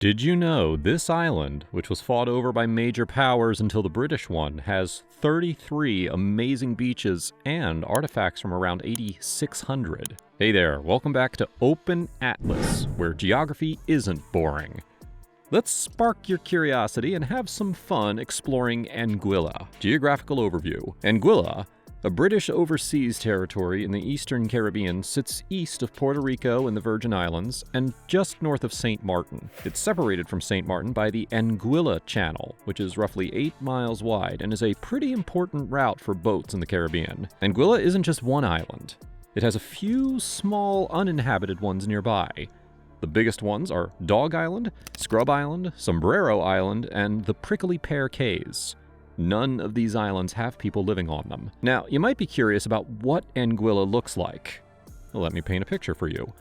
Did you know this island, which was fought over by major powers until the British won, has 33 amazing beaches and artifacts from around 8600? Hey there, welcome back to Open Atlas, where geography isn't boring. Let's spark your curiosity and have some fun exploring Anguilla. Geographical overview. Anguilla, a British overseas territory in the eastern Caribbean, sits east of Puerto Rico and the Virgin Islands and just north of St. Martin. It's separated from St. Martin by the Anguilla Channel, which is roughly 8 miles wide and is a pretty important route for boats in the Caribbean. Anguilla isn't just one island. It has a few small uninhabited ones nearby. The biggest ones are Dog Island, Scrub Island, Sombrero Island, and the Prickly Pear Cays. None of these islands have people living on them. Now, you might be curious about what Anguilla looks like. Well, let me paint a picture for you.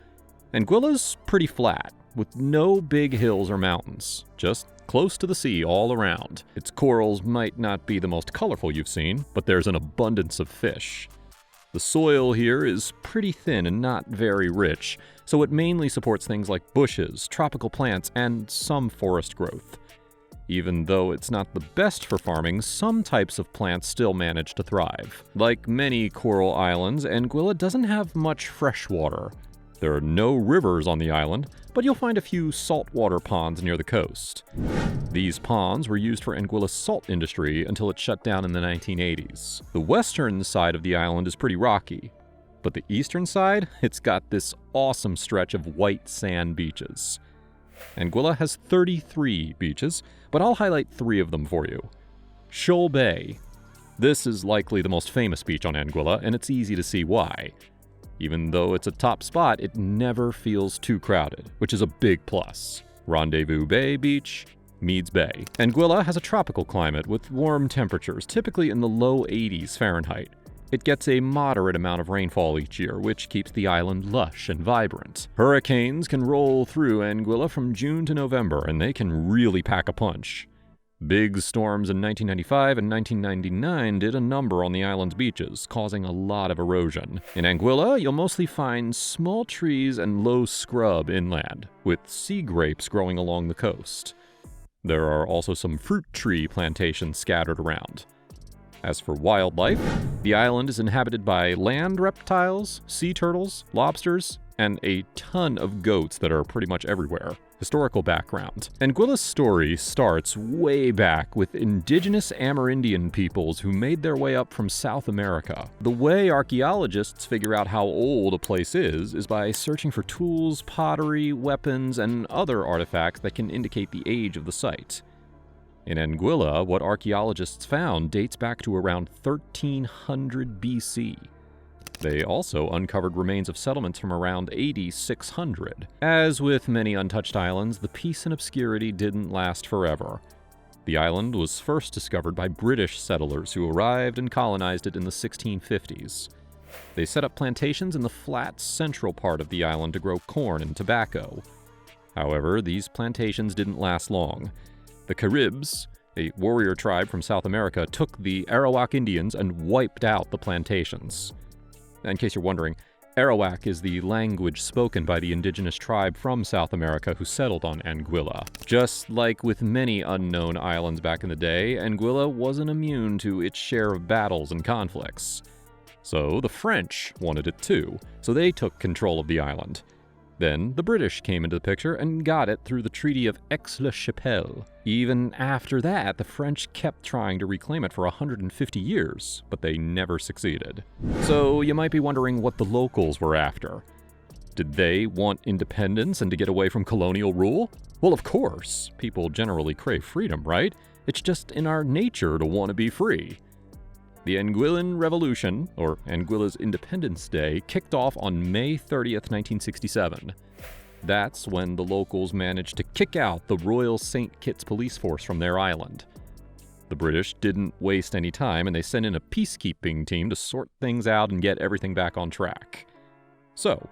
Anguilla's pretty flat, with no big hills or mountains, just close to the sea all around. Its corals might not be the most colorful you've seen, but there's an abundance of fish. The soil here is pretty thin and not very rich, so it mainly supports things like bushes, tropical plants, and some forest growth. Even though it's not the best for farming, some types of plants still manage to thrive. Like many coral islands, Anguilla doesn't have much fresh water. There are no rivers on the island, but you'll find a few saltwater ponds near the coast. These ponds were used for Anguilla's salt industry until it shut down in the 1980s. The western side of the island is pretty rocky, but the eastern side, it's got this awesome stretch of white sand beaches. Anguilla has 33 beaches, but I'll highlight 3 of them for you. Shoal Bay. This is likely the most famous beach on Anguilla, and it's easy to see why. Even though it's a top spot, it never feels too crowded, which is a big plus. Rendezvous Bay Beach, Meads Bay. Anguilla has a tropical climate with warm temperatures, typically in the low 80s Fahrenheit. It gets a moderate amount of rainfall each year, which keeps the island lush and vibrant. Hurricanes can roll through Anguilla from June to November, and they can really pack a punch. Big storms in 1995 and 1999 did a number on the island's beaches, causing a lot of erosion. In Anguilla, you'll mostly find small trees and low scrub inland, with sea grapes growing along the coast. There are also some fruit tree plantations scattered around. As for wildlife, the island is inhabited by land reptiles, sea turtles, lobsters, and a ton of goats that are pretty much everywhere. Historical background. Anguilla's story starts way back with indigenous Amerindian peoples who made their way up from South America. The way archaeologists figure out how old a place is by searching for tools, pottery, weapons, and other artifacts that can indicate the age of the site. In Anguilla, what archaeologists found dates back to around 1300 BC. They also uncovered remains of settlements from around 8600. As with many untouched islands, the peace and obscurity didn't last forever. The island was first discovered by British settlers who arrived and colonized it in the 1650s. They set up plantations in the flat central part of the island to grow corn and tobacco. However, these plantations didn't last long. The Caribs, a warrior tribe from South America, took the Arawak Indians and wiped out the plantations. In case you're wondering, Arawak is the language spoken by the indigenous tribe from South America who settled on Anguilla. Just like with many unknown islands back in the day, Anguilla wasn't immune to its share of battles and conflicts. So the French wanted it too, so they took control of the island. Then the British came into the picture and got it through the Treaty of Aix-la-Chapelle. Even after that, the French kept trying to reclaim it for 150 years, but they never succeeded. So you might be wondering what the locals were after. Did they want independence and to get away from colonial rule? Well, of course. People generally crave freedom, right? It's just in our nature to want to be free. The Anguillan Revolution, or Anguilla's Independence Day, kicked off on May 30th, 1967. That's when the locals managed to kick out the Royal St. Kitts police force from their island. The British didn't waste any time, and they sent in a peacekeeping team to sort things out and get everything back on track. So,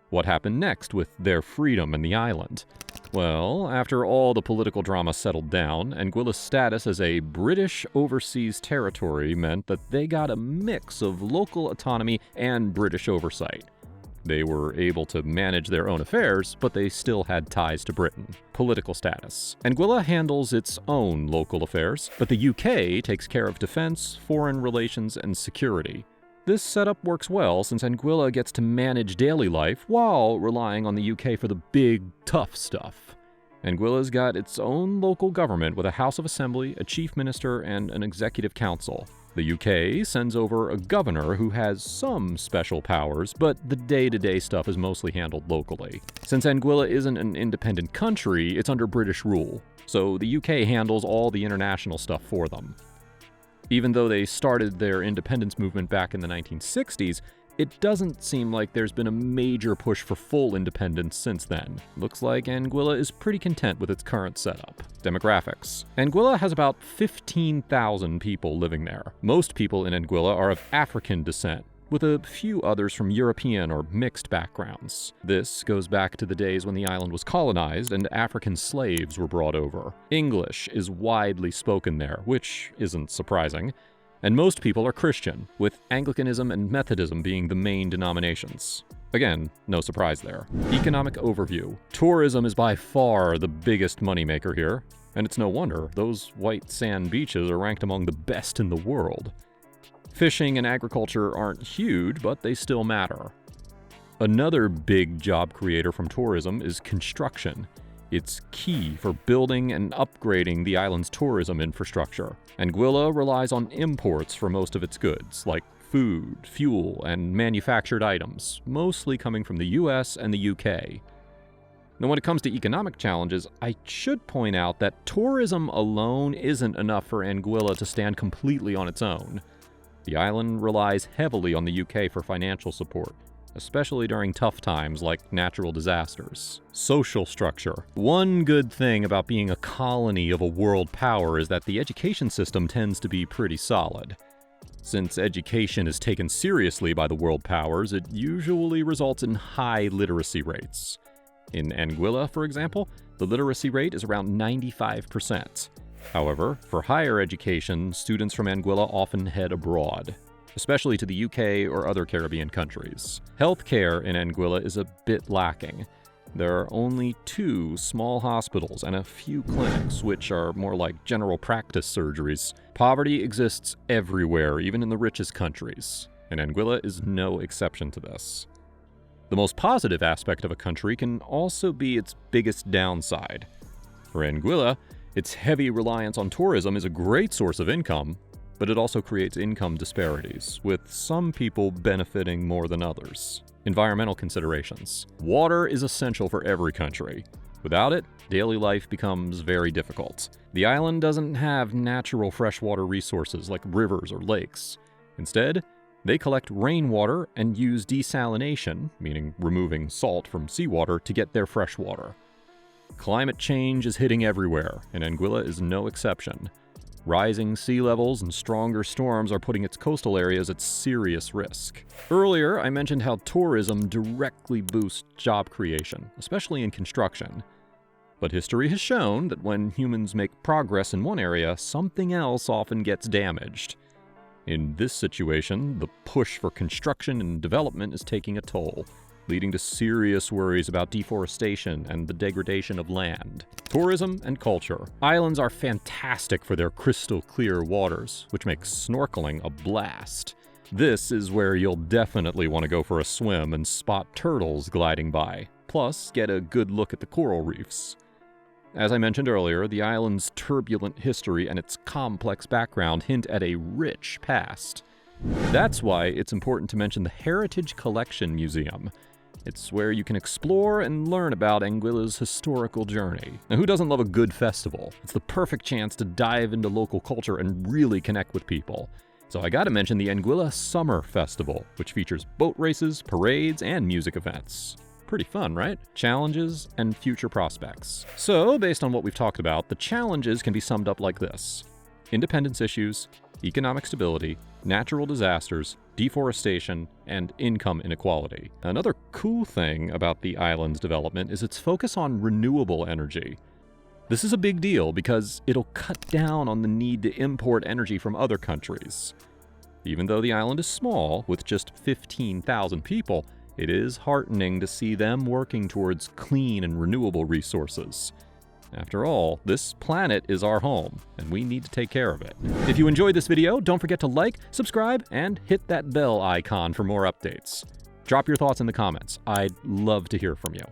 what happened next with their freedom and the island? Well, after all the political drama settled down, Anguilla's status as a British overseas territory meant that they got a mix of local autonomy and British oversight. They were able to manage their own affairs, but they still had ties to Britain. Political status. Anguilla handles its own local affairs, but the UK takes care of defense, foreign relations, and security. This setup works well since Anguilla gets to manage daily life while relying on the UK for the big, tough stuff. Anguilla's got its own local government with a House of Assembly, a Chief Minister, and an Executive Council. The UK sends over a governor who has some special powers, but the day-to-day stuff is mostly handled locally. Since Anguilla isn't an independent country, it's under British rule, so the UK handles all the international stuff for them. Even though they started their independence movement back in the 1960s, it doesn't seem like there's been a major push for full independence since then. Looks like Anguilla is pretty content with its current setup. Demographics. Anguilla has about 15,000 people living there. Most people in Anguilla are of African descent, with a few others from European or mixed backgrounds. This goes back to the days when the island was colonized and African slaves were brought over. English is widely spoken there, which isn't surprising. And most people are Christian, with Anglicanism and Methodism being the main denominations. Again, no surprise there. Economic overview. Tourism is by far the biggest moneymaker here, and it's no wonder those white sand beaches are ranked among the best in the world. Fishing and agriculture aren't huge, but they still matter. Another big job creator from tourism is construction. It's key for building and upgrading the island's tourism infrastructure. Anguilla relies on imports for most of its goods, like food, fuel, and manufactured items, mostly coming from the US and the UK. Now, when it comes to economic challenges, I should point out that tourism alone isn't enough for Anguilla to stand completely on its own. The island relies heavily on the UK for financial support, especially during tough times like natural disasters. Social structure. One good thing about being a colony of a world power is that the education system tends to be pretty solid. Since education is taken seriously by the world powers, it usually results in high literacy rates. In Anguilla, for example, the literacy rate is around 95%. However, for higher education, students from Anguilla often head abroad, especially to the UK or other Caribbean countries. Healthcare in Anguilla is a bit lacking. There are only 2 small hospitals and a few clinics, which are more like general practice surgeries. Poverty exists everywhere, even in the richest countries, and Anguilla is no exception to this. The most positive aspect of a country can also be its biggest downside. For Anguilla, its heavy reliance on tourism is a great source of income, but it also creates income disparities, with some people benefiting more than others. Environmental considerations. Water is essential for every country. Without it, daily life becomes very difficult. The island doesn't have natural freshwater resources like rivers or lakes. Instead, they collect rainwater and use desalination, meaning removing salt from seawater, to get their fresh water. Climate change is hitting everywhere, and Anguilla is no exception. Rising sea levels and stronger storms are putting its coastal areas at serious risk. Earlier, I mentioned how tourism directly boosts job creation, especially in construction. But history has shown that when humans make progress in one area, something else often gets damaged. In this situation, the push for construction and development is taking a toll, leading to serious worries about deforestation and the degradation of land. Tourism and culture. Islands are fantastic for their crystal clear waters, which makes snorkeling a blast. This is where you'll definitely want to go for a swim and spot turtles gliding by, plus get a good look at the coral reefs. As I mentioned earlier, the island's turbulent history and its complex background hint at a rich past. That's why it's important to mention the Heritage Collection Museum. It's where you can explore and learn about Anguilla's historical journey. Now, who doesn't love a good festival? It's the perfect chance to dive into local culture and really connect with people. So I gotta mention the Anguilla Summer Festival, which features boat races, parades, and music events. Pretty fun, right? Challenges and future prospects. So, based on what we've talked about, the challenges can be summed up like this: independence issues, economic stability, natural disasters, deforestation, and income inequality. Another cool thing about the island's development is its focus on renewable energy. This is a big deal because it'll cut down on the need to import energy from other countries. Even though the island is small, with just 15,000 people, it is heartening to see them working towards clean and renewable resources. After all, this planet is our home, and we need to take care of it. If you enjoyed this video, don't forget to like, subscribe, and hit that bell icon for more updates. Drop your thoughts in the comments. I'd love to hear from you.